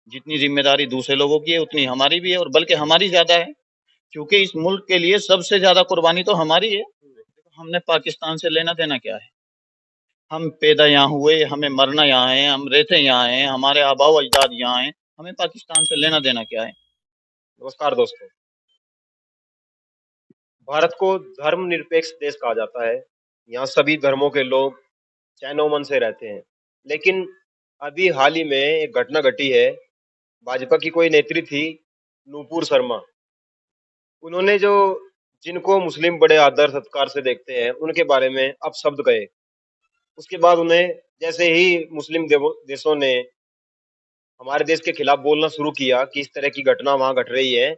جتنی ذمہ داری دوسرے لوگوں کی ہے اتنی ہماری بھی ہے، اور بلکہ ہماری زیادہ ہے، کیونکہ اس ملک کے لیے سب سے زیادہ قربانی تو ہماری ہے۔ ہم نے پاکستان سے لینا دینا کیا ہے؟ ہم پیدا یہاں ہوئے، ہمیں مرنا یہاں ہے، ہم رہتے یہاں ہیں، ہمارے آباء و اجداد یہاں ہیں، ہمیں پاکستان سے لینا دینا کیا ہے؟ نمسکار دوستوں، بھارت کو دھرم نرپیکش دیش کہا جاتا ہے۔ یہاں سبھی دھرموں کے لوگ چین و امن سے رہتے ہیں، لیکن ابھی حال ہی میں ایک گھٹنا گھٹی ہے۔ بھاجپا کی کوئی نیتری تھی، نوپور شرما، انہوں نے جن کو مسلم بڑے آدر ستکار سے دیکھتے ہیں ان کے بارے میں اب شبد کہے۔ اس کے بعد انہیں جیسے ہی مسلم دیشوں نے ہمارے دیش کے خلاف بولنا شروع کیا کہ اس طرح کی گھٹنا وہاں گھٹ رہی ہے،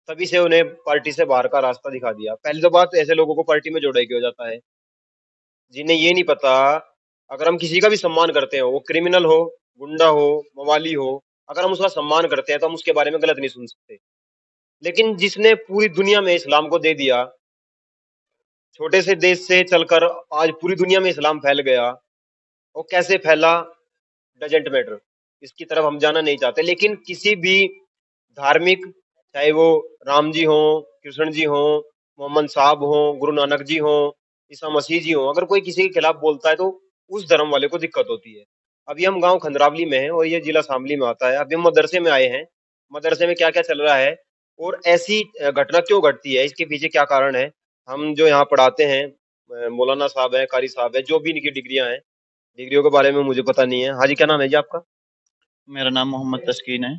تبھی سے انہیں پارٹی سے باہر کا راستہ دکھا دیا۔ پہلی تو بات، ایسے لوگوں کو پارٹی میں جوڑا کیا جاتا ہے جنہیں یہ نہیں پتا، اگر ہم کسی کا بھی سمان کرتے ہیں، وہ کرمنل ہو، گنڈا ہو، موالی ہو، اگر ہم اس کا سمان کرتے ہیں تو ہم اس کے بارے میں غلط نہیں سن سکتے۔ لیکن جس نے پوری دنیا میں اسلام کو دے دیا، چھوٹے سے دیش سے چل کر آج پوری دنیا میں اسلام پھیل گیا، وہ کیسے پھیلا ڈزنٹ میٹر، اس کی طرف ہم جانا نہیں چاہتے۔ لیکن کسی بھی دھارمک، چاہے وہ رام جی ہوں، کرشن جی ہوں، محمد صاحب ہوں، گرو نانک جی ہوں، عیسیٰ مسیح جی ہوں، اگر کوئی کسی کے خلاف بولتا ہے تو اس دھرم والے کو دقت ہوتی ہے۔ ابھی ہم گاؤں کھندراولی میں ہیں اور یہ ضلع شاملی میں آتا ہے۔ ابھی ہم مدرسے میں آئے ہیں، مدرسے میں کیا کیا چل رہا ہے اور ایسی گھٹنا کیوں گھٹتی ہے، اس کے پیچھے کیا کارن ہے۔ ہم جو یہاں پڑھاتے ہیں، مولانا صاحب ہیں، قاری صاحب ہیں، جو بھی ان کی ڈگریاں ہیں، ڈگریوں کے بارے میں مجھے پتہ نہیں ہے۔ حاجی کیا نام ہے جی آپ کا؟ میرا نام محمد تسکین ہے۔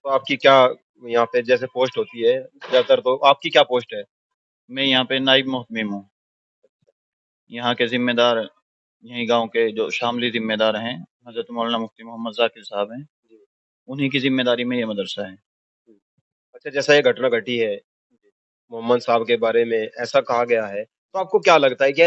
تو آپ کی کیا یہاں پہ جیسے پوسٹ ہوتی ہے زیادہ تر، تو آپ کی کیا پوسٹ ہے؟ میں یہاں پہ نائب محتمم ہوں۔ یہاں کے ذمہ دار یہیں گاؤں کے جو شاملی ذمہ دار ہیں حضرت مولانا مفتی محمد ذاکر صاحب ہیں، انہی کی ذمہ داری میں یہ مدرسہ ہے۔ اچھا، جیسا یہ گھٹنا گھٹی ہے محمد صاحب کے بارے میں ایسا کہا گیا ہے، تو آپ کو کیا لگتا ہے کہ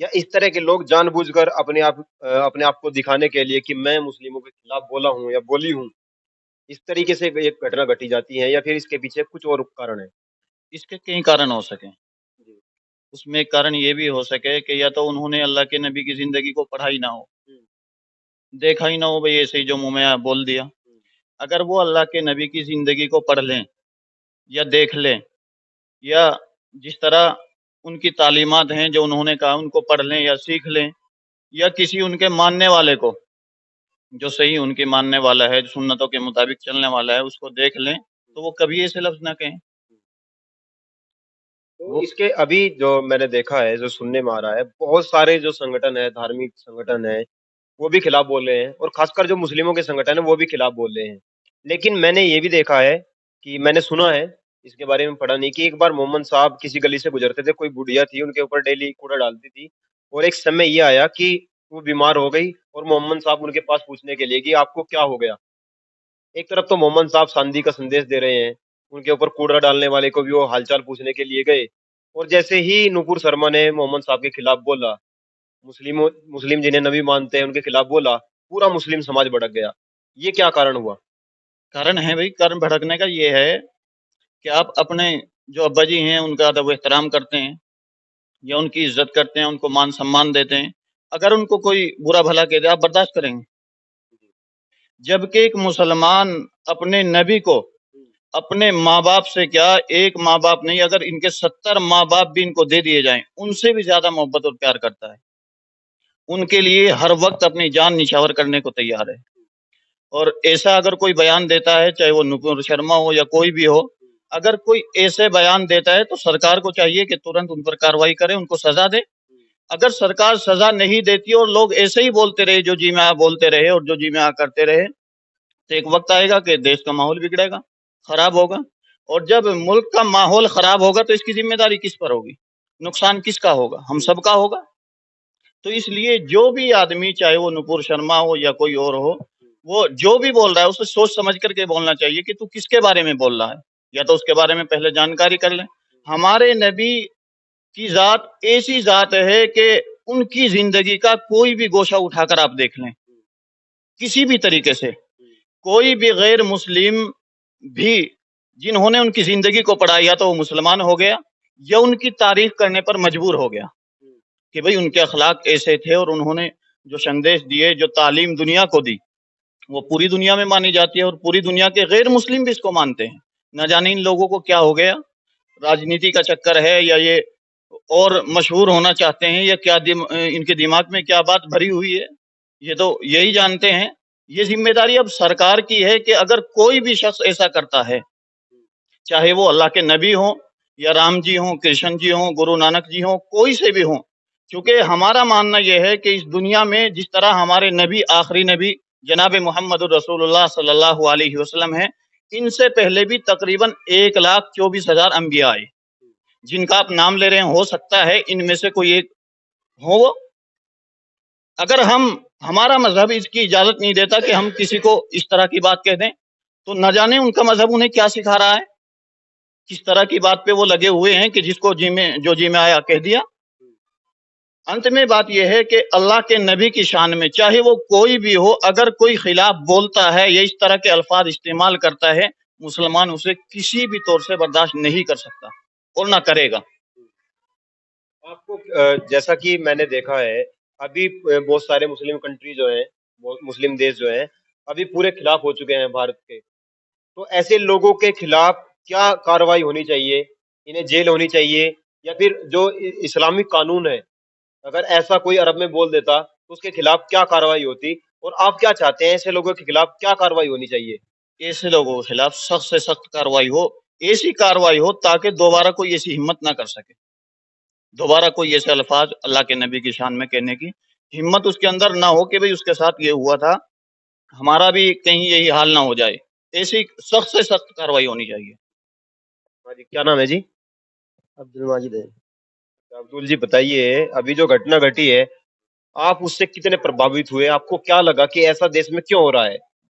یا اس طرح کے لوگ جان بوجھ کر اپنے آپ کو دکھانے کے لیے کہ میں مسلموں کے خلاف بولا ہوں یا بولی ہوں، اس طریقے سے ایک گھٹنا گھٹی جاتی ہے، یا پھر اس کے پیچھے کچھ اور کارن ہے؟ اس کے کئی کارن ہو سکیں۔ اس میں ایک کارن یہ بھی ہو سکے کہ یا تو انہوں نے اللہ کے نبی کی زندگی کو پڑھا ہی نہ ہو، دیکھا ہی نہ ہو، بھئی ایسے ہی جو منہ میں بول دیا۔ اگر وہ اللہ کے نبی کی زندگی کو پڑھ لیں یا دیکھ لیں، یا جس طرح ان کی تعلیمات ہیں جو انہوں نے کہا ان کو پڑھ لیں یا سیکھ لیں، یا کسی ان کے ماننے والے کو جو صحیح ان کے ماننے والا ہے، جو سنتوں کے مطابق چلنے والا ہے، اس کو دیکھ لیں تو وہ کبھی ایسے لفظ نہ کہیں۔ تو اس کے ابھی جو میں نے دیکھا ہے، جو سننے میں آ رہا ہے، بہت سارے جو سنگٹن ہے، دھارمک سنگٹن ہے، وہ بھی خلاف بول رہے ہیں، اور خاص کر جو مسلموں کے سنگٹن ہیں وہ بھی خلاف بول رہے ہیں۔ لیکن میں نے یہ بھی دیکھا ہے کہ میں نے سنا ہے، اس کے بارے میں پڑھا نہیں، کہ ایک بار محمد صاحب کسی گلی سے گزرتے تھے، کوئی بڑھیا تھی ان کے اوپر ڈیلی کوڑا ڈالتی تھی، اور ایک سمے یہ آیا کہ وہ بیمار ہو گئی، اور محمد صاحب ان کے پاس پوچھنے کے لیے کہ آپ کو کیا ہو گیا۔ ایک طرف تو محمد صاحب شانتی کا سندیش دے رہے ہیں، ان کے اوپر کوڑا ڈالنے والے کو بھی وہ حال چال پوچھنے کے لیے گئے، اور جیسے ہی نوپور شرما نے محمد صاحب کے خلاف بولا، مسلم جنہیں نبی مانتے ہیں ان کے خلاف بولا، پورا مسلم سماج بھڑک گیا۔ یہ کیا کارن ہوا؟ کارن ہے بھائی، کارن بھڑکنے کا یہ ہے کہ آپ اپنے جو ابا جی ہیں ان کا ادب و احترام کرتے ہیں یا ان کی عزت کرتے ہیں، ان کو مان سمان دیتے ہیں، اگر ان کو کوئی برا بھلا کہہ دے آپ برداشت کریں گے؟ جبکہ ایک مسلمان اپنے نبی کو اپنے ماں باپ سے کیا، ایک ماں باپ نہیں، اگر ان کے 70 ماں باپ بھی ان کو دے دیے جائیں ان سے بھی زیادہ محبت اور پیار کرتا ہے، ان کے لیے ہر وقت اپنی جان نچھاور کرنے کو تیار ہے۔ اور ایسا اگر کوئی بیان دیتا ہے، چاہے وہ نپور شرما ہو یا کوئی بھی ہو، اگر کوئی ایسے بیان دیتا ہے تو سرکار کو چاہیے کہ ترنت ان پر کارروائی کرے، ان کو سزا دے۔ اگر سرکار سزا نہیں دیتی اور لوگ ایسے ہی بولتے رہے، جو جی میں آ بولتے رہے اور جو جی میں آ کرتے رہے، تو ایک وقت آئے گا کہ دیش کا ماحول بگڑے گا، خراب ہوگا، اور جب ملک کا ماحول خراب ہوگا تو اس کی ذمہ داری کس پر ہوگی؟ نقصان کس کا ہوگا؟ ہم سب کا ہوگا۔ تو اس لیے جو بھی آدمی، چاہے وہ نپور شرما ہو یا کوئی اور ہو، وہ جو بھی بول رہا ہے اسے سوچ سمجھ کر کے بولنا چاہیے کہ تو کس کے بارے میں بول رہا ہے، یا تو اس کے بارے میں پہلے جانکاری کر لیں۔ ہمارے نبی کی ذات ایسی ذات ہے کہ ان کی زندگی کا کوئی بھی گوشہ اٹھا کر آپ دیکھ لیں، کسی بھی طریقے سے کوئی بھی غیر مسلم بھی جنہوں نے ان کی زندگی کو پڑھا، یا تو وہ مسلمان ہو گیا یا ان کی تعریف کرنے پر مجبور ہو گیا کہ بھئی ان کے اخلاق ایسے تھے اور انہوں نے جو سندیش دیے، جو تعلیم دنیا کو دی، وہ پوری دنیا میں مانی جاتی ہے اور پوری دنیا کے غیر مسلم بھی اس کو مانتے ہیں. نہ جانے ان لوگوں کو کیا ہو گیا، راجنیتی کا چکر ہے یا یہ اور مشہور ہونا چاہتے ہیں یا کیا ان کے دماغ میں کیا بات بھری ہوئی ہے، یہ تو یہی جانتے ہیں. یہ ذمہ داری اب سرکار کی ہے کہ اگر کوئی بھی شخص ایسا کرتا ہے، چاہے وہ اللہ کے نبی ہوں یا رام جی ہوں، کرشن جی ہوں، گرو نانک جی ہوں، کوئی سے بھی ہوں، کیونکہ ہمارا ماننا یہ ہے کہ اس دنیا میں جس طرح ہمارے نبی، آخری نبی جناب محمد الرسول اللہ صلی اللہ علیہ وسلم ہیں، ان سے پہلے بھی تقریباً 1,24,000 انبیاء آئے جن کا آپ نام لے رہے ہیں. ہو سکتا ہے ان میں سے کوئی ایک ہو وہ. اگر ہمارا مذہب اس کی اجازت نہیں دیتا کہ ہم کسی کو اس طرح کی بات کہہ دیں، تو نہ جانے ان کا مذہب انہیں کیا سکھا رہا ہے، کس طرح کی بات پہ وہ لگے ہوئے ہیں کہ جس کو جی میں آیا کہہ دیا. انت میں بات یہ ہے کہ اللہ کے نبی کی شان میں چاہے وہ کوئی بھی ہو، اگر کوئی خلاف بولتا ہے یا اس طرح کے الفاظ استعمال کرتا ہے، مسلمان اسے کسی بھی طور سے برداشت نہیں کر سکتا اور نہ کرے گا. آپ کو جیسا کہ میں نے دیکھا ہے ابھی بہت سارے مسلم کنٹری جو ہیں، مسلم دیش جو ہیں ابھی پورے خلاف ہو چکے ہیں بھارت کے. تو ایسے لوگوں کے خلاف کیا کارروائی ہونی چاہیے؟ انہیں جیل ہونی چاہیے یا پھر جو اسلامی قانون ہے اگر ایسا کوئی عرب میں بول دیتا تو اس کے خلاف کیا کارروائی ہوتی؟ اور آپ کیا چاہتے ہیں ایسے لوگوں کے خلاف کیا کارروائی ہونی چاہیے؟ ایسے لوگوں کے خلاف سخت سے سخت کارروائی ہو، ایسی کارروائی ہو تاکہ دوبارہ کوئی ایسی ہمت نہ کر سکے، دوبارہ کوئی ایسے الفاظ اللہ کے نبی کی شان میں کہنے کی ہمت اس کے اندر نہ ہو کہ بھئی اس کے ساتھ یہ ہوا تھا، ہمارا بھی کہیں یہی حال نہ ہو جائے. ایسی سخت سے سخت کارروائی ہونی چاہیے. جی کیا نام ہے جی؟ عبد الماجد ہے. عبدال جی بتائیے، ابھی جو گھٹنا گھٹی ہے آپ اس سے کتنے پربھاوت ہوئے؟ آپ کو کیا لگا کہ ایسا دیش میں کیوں ہو رہا ہے؟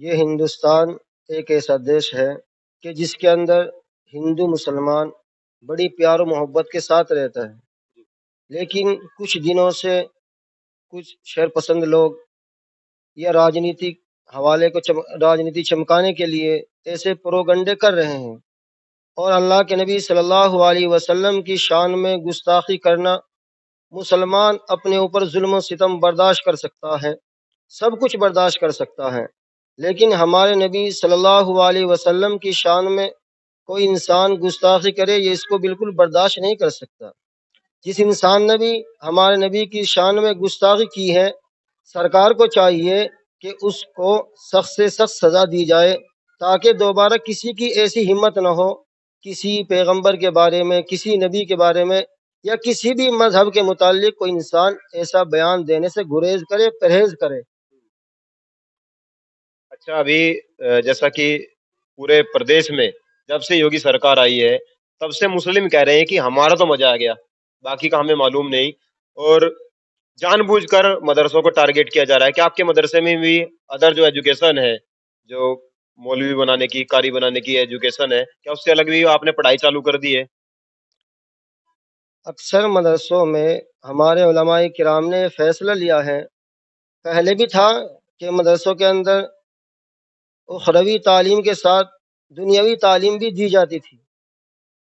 یہ ہندوستان ایک ایسا دیش ہے کہ جس کے اندر ہندو مسلمان بڑی پیار و محبت کے ساتھ رہتا ہے، لیکن کچھ دنوں سے کچھ شر پسند لوگ یا راجنیتک حوالے کو راجنیتی چمکانے کے لیے ایسے پروگنڈے کر رہے ہیں، اور اللہ کے نبی صلی اللہ علیہ وسلم کی شان میں گستاخی کرنا. مسلمان اپنے اوپر ظلم و ستم برداشت کر سکتا ہے، سب کچھ برداشت کر سکتا ہے، لیکن ہمارے نبی صلی اللہ علیہ وسلم کی شان میں کوئی انسان گستاخی کرے یہ اس کو بالکل برداشت نہیں کر سکتا. جس انسان نے بھی ہمارے نبی کی شان میں گستاخی کی ہے، سرکار کو چاہیے کہ اس کو سخت سے سخت سزا دی جائے تاکہ دوبارہ کسی کی ایسی ہمت نہ ہو کسی پیغمبر کے بارے میں، کسی نبی کے بارے میں یا کسی بھی مذہب کے متعلق کوئی انسان ایسا بیان دینے سے گریز کرے، پرہیز کرے. اچھا، ابھی جیسا کہ پورے پردیش میں جب سے یوگی سرکار آئی ہے تب سے مسلم کہہ رہے ہیں کہ ہمارا تو مزہ آ گیا، باقی کا ہمیں معلوم نہیں، اور جان بوجھ کر مدرسوں کو ٹارگیٹ کیا جا رہا ہے. کہ آپ کے مدرسے میں بھی ادر جو ایجوکیشن ہے، جو مولوی بنانے کی، قاری بنانے کی ایجوکیشن ہے، کیا اس سے الگ بھی آپ نے پڑھائی چالو کر دی ہے؟ اکثر مدرسوں میں ہمارے علماء کرام نے فیصلہ لیا ہے، پہلے بھی تھا کہ مدرسوں کے اندر اخروی تعلیم کے ساتھ دنیاوی تعلیم بھی دی جاتی تھی،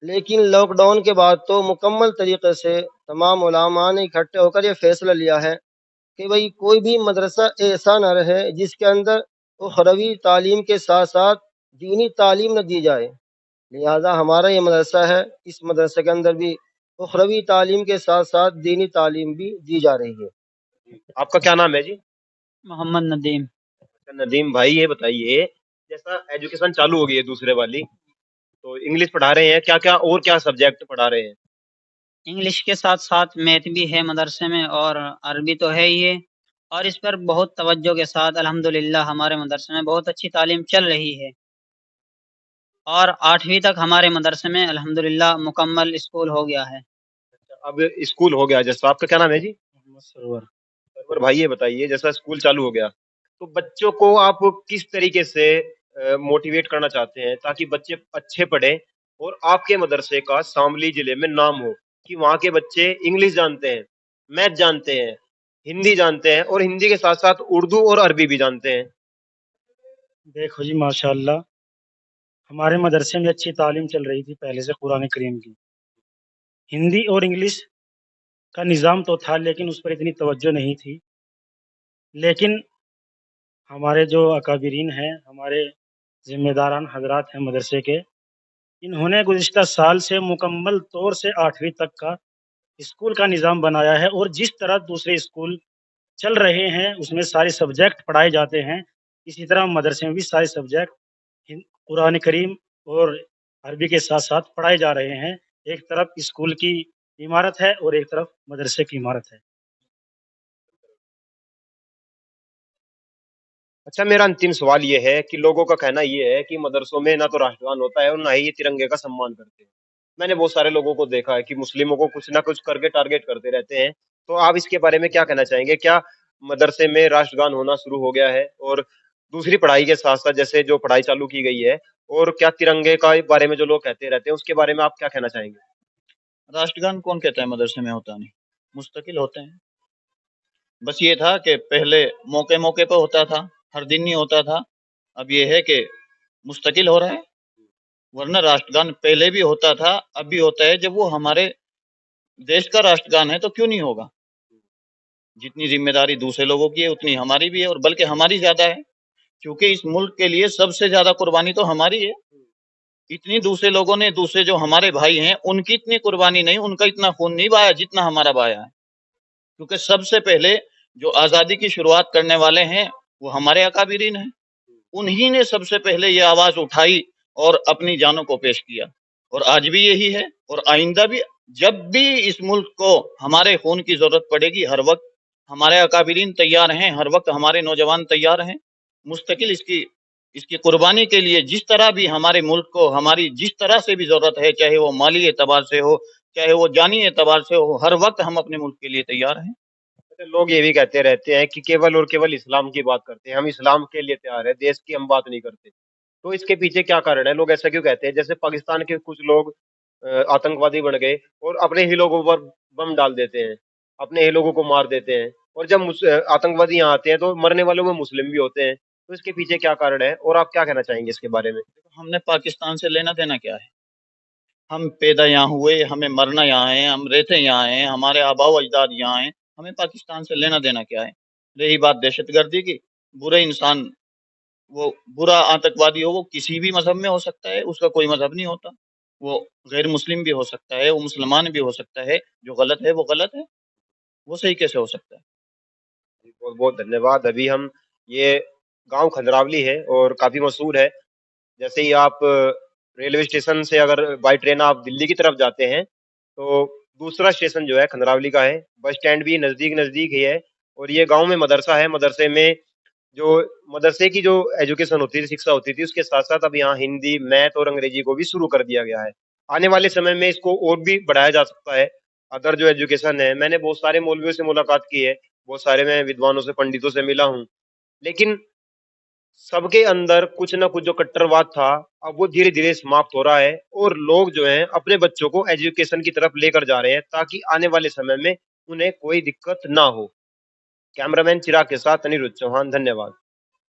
لیکن لاک ڈاؤن کے بعد تو مکمل طریقے سے تمام علماء نے اکٹھے ہو کر یہ فیصلہ لیا ہے کہ بھئی کوئی بھی مدرسہ ایسا نہ رہے جس کے اندر اخروی تعلیم کے ساتھ ساتھ دینی تعلیم نہ دی جائے. لہذا ہمارا یہ مدرسہ ہے، اس مدرسے کے اندر بھی اخروی تعلیم کے ساتھ ساتھ دینی تعلیم بھی دی جا رہی ہے. آپ کا کیا نام ہے جی؟ محمد ندیم. ندیم بھائی، یہ بتائیے جیسا ایجوکیشن چالو ہو گئی ہے دوسرے والی، تو انگلش پڑھا رہے ہیں، کیا کیا اور کیا سبجیکٹ پڑھا رہے ہیں؟ انگلش کے ساتھ ساتھ میتھ بھی ہے مدرسے میں اور عربی تو ہے ہی ہے، اور اس پر بہت توجہ کے ساتھ الحمدللہ ہمارے مدرسے میں بہت اچھی تعلیم چل رہی ہے، اور 8ویں تک ہمارے مدرسے میں الحمدللہ مکمل اسکول ہو گیا ہے. اب اسکول ہو گیا جیسا، آپ کا کیا نام ہے جی؟ سرور. سرور بھائی، یہ بتائیے جیسا اسکول چالو ہو گیا تو بچوں کو آپ کس طریقے سے موٹیویٹ کرنا چاہتے ہیں تاکہ بچے اچھے پڑھیں اور آپ کے مدرسے کا شاملی ضلع میں نام ہو کہ وہاں کے بچے انگلش جانتے ہیں، میتھ جانتے ہیں، ہندی جانتے ہیں، اور ہندی کے ساتھ ساتھ اردو اور عربی بھی جانتے ہیں؟ دیکھو جی، ماشاء اللہ ہمارے مدرسے میں اچھی تعلیم چل رہی تھی پہلے سے قرآن کریم کی. ہندی اور انگلش کا نظام تو تھا لیکن اس پر اتنی توجہ نہیں تھی. لیکن ہمارے جو اکابرین ہیں، ہمارے ذمہ داران حضرات ہیں مدرسے کے، انہوں نے گزشتہ سال سے مکمل طور سے 8ویں تک کا اسکول کا نظام بنایا ہے، اور جس طرح دوسرے اسکول چل رہے ہیں اس میں سارے سبجیکٹ پڑھائے جاتے ہیں، اسی طرح مدرسے میں بھی سارے سبجیکٹ قرآن کریم اور عربی کے ساتھ ساتھ پڑھائے جا رہے ہیں۔ ایک طرف اسکول کی عمارت ہے اور ایک طرف مدرسے کی عمارت ہے۔ اچھا، میرا انتم سوال یہ ہے کہ لوگوں کا کہنا یہ ہے کہ مدرسوں میں نہ تو راشٹر گان ہوتا ہے اور نہ ہی یہ ترنگے کا سمان کرتے ہیں۔ میں نے بہت سارے لوگوں کو دیکھا ہے کہ مسلموں کو کچھ نہ کچھ کر کے ٹارگیٹ کرتے رہتے ہیں، تو آپ اس کے بارے میں کیا کہنا چاہیں گے؟ کیا مدرسے میں راشٹر گان ہونا شروع ہو گیا ہے، اور دوسری پڑھائی کے ساتھ ساتھ جیسے جو پڑھائی چالو کی گئی ہے، اور کیا ترنگے کا بارے میں جو لوگ کہتے رہتے ہیں اس کے بارے میں آپ کیا کہنا چاہیں گے؟ راشٹرگان کون کہتا ہے مدرسے میں ہوتا نہیں، مستقل ہوتے ہیں۔ بس یہ تھا کہ پہلے موقع موقع پہ ہوتا تھا، ہر دن نہیں ہوتا تھا، اب یہ ہے کہ مستقل ہو رہا ہے، ورنہ راشٹرگان پہلے بھی ہوتا تھا، اب بھی ہوتا ہے۔ جب وہ ہمارے دیش کا راشٹرگان ہے تو کیوں نہیں ہوگا؟ جتنی ذمہ داری دوسرے لوگوں کی ہے اتنی ہماری بھی ہے، اور بلکہ ہماری زیادہ ہے، کیونکہ اس ملک کے لیے سب سے زیادہ قربانی تو ہماری ہے۔ اتنی دوسرے لوگوں نے، دوسرے جو ہمارے بھائی ہیں ان کی اتنی قربانی نہیں، ان کا اتنا خون نہیں بہایا جتنا ہمارا بہایا ہے، کیونکہ سب سے پہلے جو آزادی کی شروعات کرنے والے ہیں وہ ہمارے اکابرین ہیں، انہی نے سب سے پہلے یہ آواز اٹھائی اور اپنی جانوں کو پیش کیا، اور آج بھی یہی ہے، اور آئندہ بھی جب بھی اس ملک کو ہمارے خون کی ضرورت پڑے گی ہر وقت ہمارے اکابرین تیار ہیں، ہر وقت ہمارے نوجوان تیار ہیں، مستقل اس کی قربانی کے لیے جس طرح بھی ہمارے ملک کو ہماری جس طرح سے بھی ضرورت ہے، چاہے وہ مالی اعتبار سے ہو، چاہے وہ جانی اعتبار سے ہو، ہر وقت ہم اپنے ملک کے لیے تیار ہیں۔ لوگ یہ بھی کہتے رہتے ہیں کہ کیول اور کیول اسلام کی بات کرتے ہیں، ہم اسلام کے لیے تیار ہیں، دیش کی ہم بات نہیں کرتے، تو اس کے پیچھے کیا کارن ہے؟ لوگ ایسا کیوں کہتے ہیں؟ جیسے پاکستان کے کچھ لوگ آتنکوادی بن گئے اور اپنے ہی لوگوں پر بم ڈال دیتے ہیں، اپنے ہی لوگوں کو مار دیتے ہیں، اور جب آتنکوادی یہاں آتے ہیں تو مرنے والوں میں مسلم بھی ہوتے ہیں، تو اس کے پیچھے کیا کارن ہے، اور آپ کیا کہنا چاہیں گے اس کے بارے میں؟ ہم نے پاکستان سے لینا دینا کیا ہے؟ ہم پیدا یہاں ہوئے، ہمیں مرنا یہاں ہے، ہم رہتے یہاں ہیں، ہمارے آباء و اجداد یہاں ہیں، ہمیں پاکستان سے لینا دینا کیا ہے؟ رہی بات دہشت گردی کی، برے انسان، وہ برا آتنکوادی ہو وہ کسی بھی مذہب میں ہو سکتا ہے، اس کا کوئی مذہب نہیں ہوتا، وہ غیر مسلم بھی ہو سکتا ہے، وہ مسلمان بھی ہو سکتا ہے، جو غلط ہے وہ غلط ہے، وہ صحیح کیسے ہو سکتا ہے؟ بہت بہت دھنیہ واد۔ ابھی ہم یہ گاؤں کھندراولی ہے اور کافی مشہور ہے، جیسے ہی آپ ریلوے اسٹیشن سے اگر بائی ٹرین آپ دلی کی طرف جاتے ہیں تو دوسرا اسٹیشن جو ہے کھندراولی کا ہے، بس اسٹینڈ بھی نزدیک نزدیک ہی ہے، اور یہ گاؤں میں مدرسہ ہے۔ مدرسے میں جو مدرسے کی جو ایجوکیشن ہوتی تھی، شکشا ہوتی تھی، اس کے ساتھ ساتھ اب یہاں ہندی، میتھ اور انگریزی کو بھی شروع کر دیا گیا ہے۔ آنے والے سمے میں اس کو اور بھی بڑھایا جا سکتا ہے۔ ادر جو ایجوکیشن ہے، میں نے بہت سارے مولویوں سے ملاقات کی ہے، بہت سارے میں ودوانوں سے، پنڈتوں سے ملا ہوں، لیکن سب کے اندر کچھ نہ کچھ جو کٹرواد تھا اب وہ دھیرے دھیرے سماپت ہو رہا ہے، اور لوگ جو ہیں اپنے بچوں کو ایجوکیشن کی طرف لے کر جا رہے ہیں تاکہ آنے والے سمے میں انہیں کوئی دقت نہ ہو۔ کیمرہ مین چراغ کے ساتھ انیرودھ چوہان، دھنیہ واد۔